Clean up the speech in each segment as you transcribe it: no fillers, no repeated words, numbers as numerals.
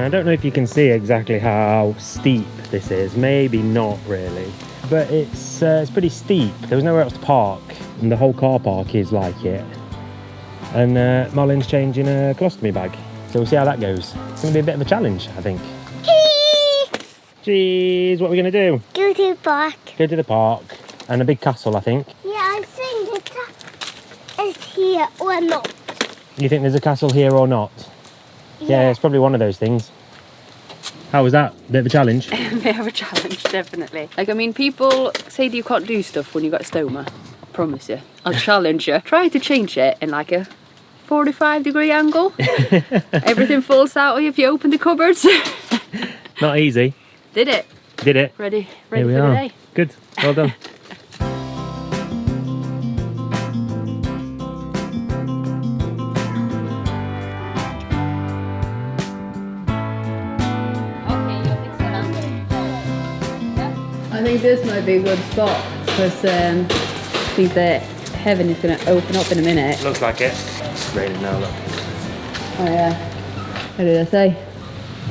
I don't know if you can see exactly how steep this is. Maybe not really, but it's pretty steep. There was nowhere else to park, and the whole car park is like it. And Malin's changing a colostomy bag, so we'll see how that goes. It's going to be a bit of a challenge, I think. Cheese! What are we going to do? Go to the park. Go to the park and a big castle, I think. Yeah, I think the castle is here or not. You think there's a castle here or not? Yeah, it's probably one of those things. How was that? Bit of a challenge? Bit of a challenge, definitely. Like, I mean, people say that you can't do stuff when you got a stoma. I promise you. I'll challenge you. Try to change it in like a 45-degree angle. Everything falls out if you open the cupboards. Not easy. Did it. Did it. Ready Here for we the are. day. Good. Well done. I think this might be a good spot because I think the heaven is going to open up in a minute. Looks like it. It's raining now, look. Oh yeah. What did I say?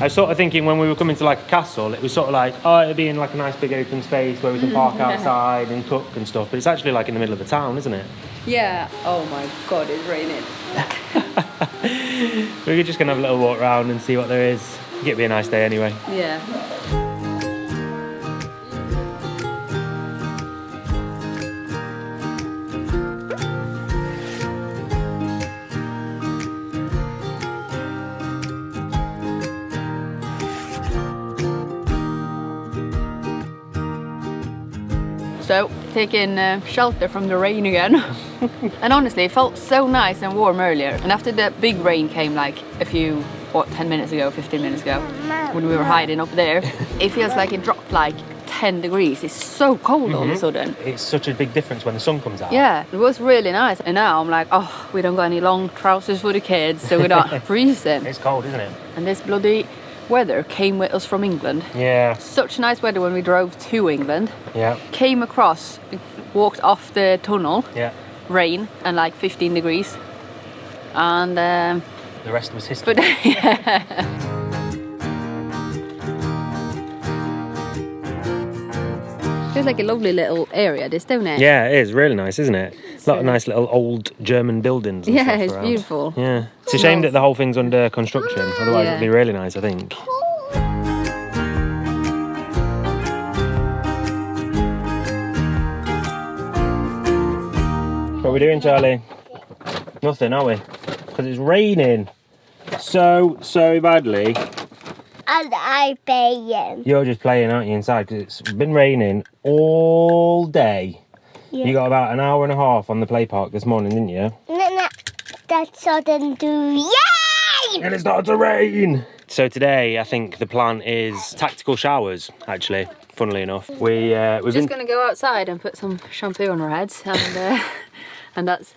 I was sort of thinking when we were coming to like a castle, it was sort of like, oh, it'd be in like a nice big open space where we can park outside and cook and stuff. But it's actually like in the middle of the town, isn't it? Yeah. Oh my God, it's raining. We're just going to have a little walk around and see what there is. It'll be a nice day anyway. Yeah. So, taking shelter from the rain again. And honestly, it felt so nice and warm earlier. And after the big rain came like a few, 10 minutes ago, 15 minutes ago, when we were hiding up there, it feels like it dropped like 10 degrees. It's so cold all of a sudden. It's such a big difference when the sun comes out. Yeah, it was really nice. And now I'm like, oh, we don't got any long trousers for the kids, so we're not freezing. It's cold, isn't it? And this bloody weather came with us from England. Yeah. Such nice weather when we drove to England. Yeah. Came across, walked off the tunnel. Yeah. Rain and like 15 degrees. And the rest was history. but yeah. Feels like a lovely little area, this, don't it? Yeah, it is really nice, isn't it? A lot of nice little old German buildings. And Yeah, stuff it's around. beautiful. Yeah. It's a shame that the whole thing's under construction. Otherwise, Yeah. it'd be really nice, I think. What are we doing, Charlie? Nothing, are we? Because it's raining so badly. And I paying. You're just playing, aren't you, inside? Because it's been raining all day. Yeah. You got about an hour and a half on the play park this morning, didn't you? No, that sudden do. Yay! And it started to rain! So today, I think the plan is tactical showers, actually, funnily enough. We've Just been... gonna go outside and put some shampoo on our heads and that's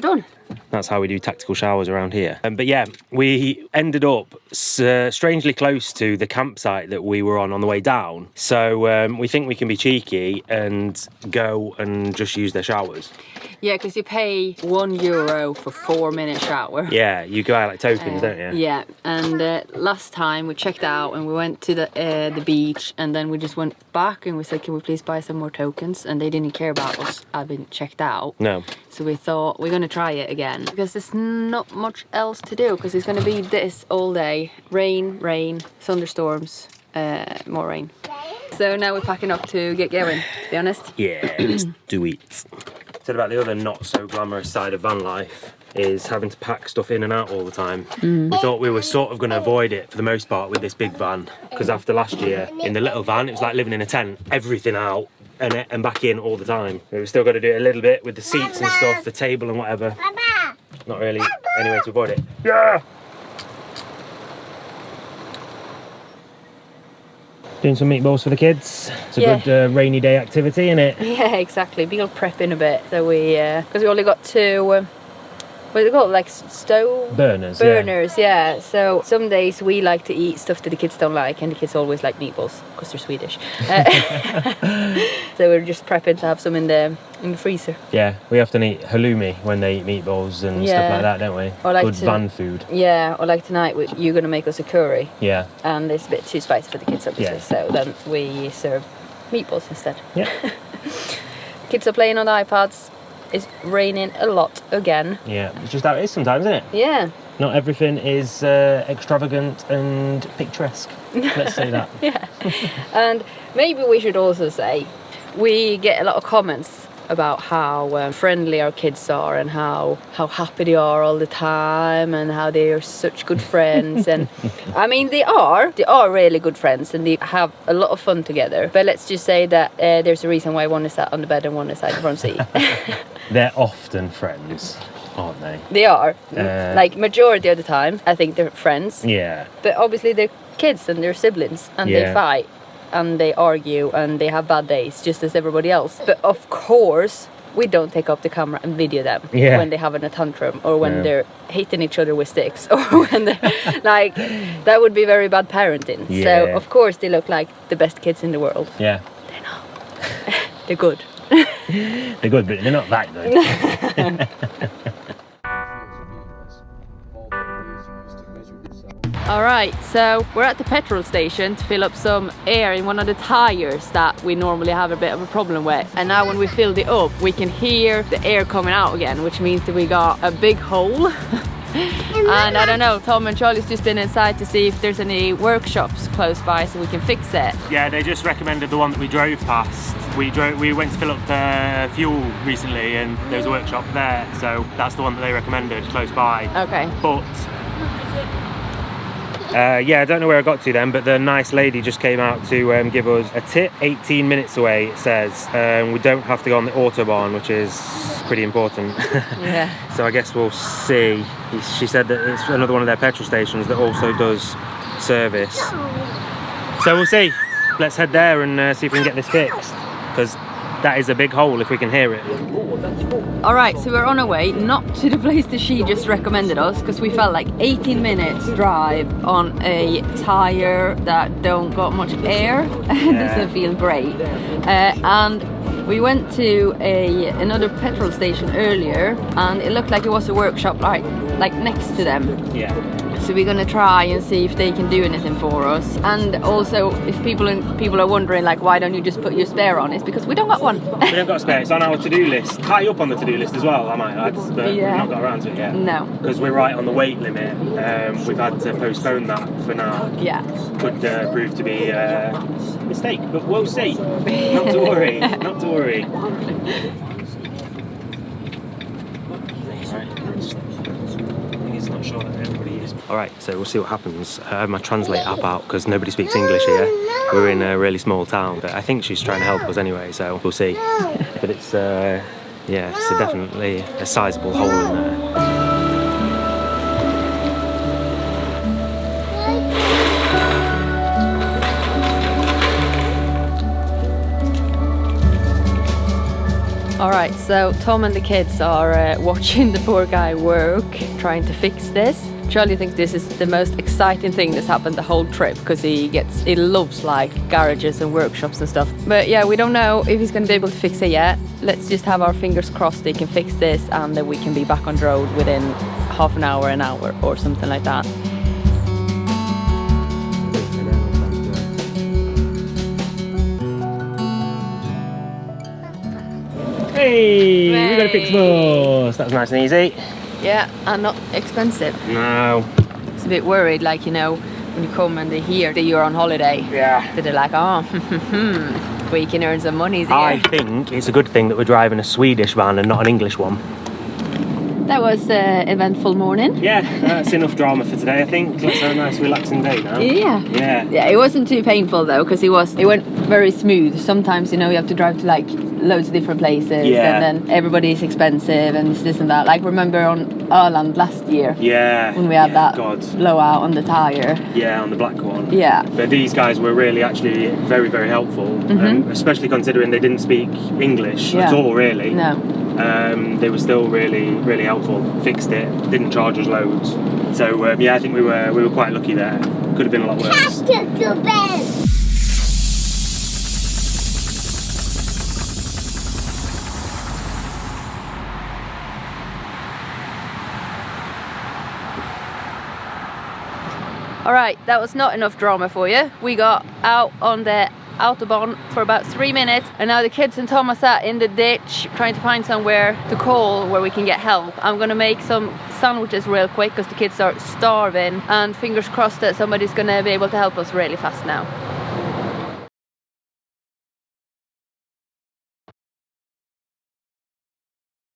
done. That's how we do tactical showers around here. But yeah, we ended up strangely close to the campsite that we were on the way down. So we think we can be cheeky and go and just use their showers. Yeah, because you pay €1 for 4-minute shower. Yeah, you go out like tokens, don't you? Yeah, and last time we checked out and we went to the beach, and then we just went back and we said, can we please buy some more tokens? And they didn't care about us having checked out. No. So we thought we're gonna try it again because there's not much else to do because it's gonna be this all day. Rain, thunderstorms, more rain. So now we're packing up to get going, to be honest. Yeah, let's do it. Said about the other not so glamorous side of van life is having to pack stuff in and out all the time. We thought we were sort of going to avoid it for the most part with this big van, because after last year in the little van it was like living in a tent, everything out and back in all the time. We've still got to do it a little bit with the seats and stuff, the table and whatever. Not really any way to avoid it. Yeah. Doing some meatballs for the kids. It's a good rainy day activity, isn't it? Yeah, exactly. Meal prep in a bit. So we, because we only got two what is it called? Like stove Burners. burners, yeah. So some days we like to eat stuff that the kids don't like, and the kids always like meatballs because they're Swedish. So we're just prepping to have some in the freezer. Yeah, we often eat halloumi when they eat meatballs and stuff like that, don't we? Or like good van food. Yeah, or like tonight, you're gonna make us a curry. Yeah. And it's a bit too spicy for the kids, obviously. Yeah. So then we serve meatballs instead. Yeah. Kids are playing on the iPads. It's raining a lot again. Yeah, it's just how it is sometimes, isn't it? Yeah. Not everything is extravagant and picturesque. Let's say that. Yeah. And maybe we should also say we get a lot of comments about how friendly our kids are and how happy they are all the time and how they are such good friends. And I mean, they are really good friends and they have a lot of fun together. But let's just say that there's a reason why one is sat on the bed and one is sat in the front seat. They're often friends, aren't they? They are. Like majority of the time, I think they're friends. Yeah. But obviously they're kids and they're siblings and they fight and they argue and they have bad days just as everybody else. But of course, we don't take up the camera and video them when they're having a tantrum or when they're hitting each other with sticks or when they're like, that would be very bad parenting. Yeah. So of course they look like the best kids in the world. Yeah. They're not. They're good. They're good, but they're not that good. Alright, so we're at the petrol station to fill up some air in one of the tires that we normally have a bit of a problem with. And now when we filled it up, we can hear the air coming out again, which means that we got a big hole. And I don't know, Tom and Charlie's just been inside to see if there's any workshops close by so we can fix it. Yeah, they just recommended the one that we drove past. We went to fill up the fuel recently and there was a workshop there, so that's the one that they recommended close by. Okay. But yeah, I don't know where I got to then, but the nice lady just came out to give us a tip. 18 minutes away, it says. We don't have to go on the AUTOBAHN, which is pretty important. Yeah. So I guess we'll see. She said that it's another one of their petrol stations that also does service. So we'll see. Let's head there and see if we can get this fixed, because that is a big hole if we can hear it. Alright, so we're on our way, not to the place that she just recommended us, because we felt like 18 minutes drive on a tire that don't got much air and doesn't feel great. And we went to another petrol station earlier and it looked like it was a workshop like next to them. Yeah. So we're gonna try and see if they can do anything for us. And also, if people are wondering like, why don't you just put your spare on? It's because we don't got one. We don't got a spare. It's on our to-do list. High up on the to-do list as well, I might add, but we've not got around to it yet. No. Because we're right on the weight limit. We've had to postpone that for now. Yeah. Could prove to be a mistake, but we'll see. Not to worry. Not to worry. He's not sure that everybody is. Alright, so we'll see what happens. I have my translate app out because nobody speaks English here. We're in a really small town, but I think she's trying to help us anyway, so we'll see. But it's, yeah, it's definitely a sizable hole in there. Alright, so Tom and the kids are watching the poor guy work, trying to fix this. Charlie thinks this is the most exciting thing that's happened the whole trip because he loves like garages and workshops and stuff. But yeah, we don't know if he's going to be able to fix it yet. Let's just have our fingers crossed they can fix this and that we can be back on the road within half an hour or something like that. Hey, we got a fix bus. That was nice and easy. Yeah, and not expensive. No. It's a bit worried, like, you know, when you come and they hear that you're on holiday. Yeah. That they're like, oh, we can earn some money here. I think it's a good thing that we're driving a Swedish van and not an English one. That was an eventful morning. Yeah, that's enough drama for today, I think. Let's have a nice relaxing day now. Yeah. Yeah. Yeah, it wasn't too painful though, because it went very smooth. Sometimes, you know, you have to drive to like loads of different places, Yeah. and then everybody is expensive and it's this and that. Like remember on Öland last year Yeah. when we had that God. blowout on the tire. Yeah, on the black one. Yeah. But these guys were really actually very, very helpful, especially considering they didn't speak English at all, really. No. They were still really, really helpful. Fixed it, didn't charge us loads. So yeah, I think we were quite lucky there. Could have been a lot worse. All right, that was not enough drama for you. We got out on the AUTOBAHN for about 3 minutes, and now the kids and Thomas are in the ditch trying to find somewhere to call where we can get help. I'm gonna make some sandwiches real quick because the kids are starving, and fingers crossed that somebody's gonna be able to help us really fast now.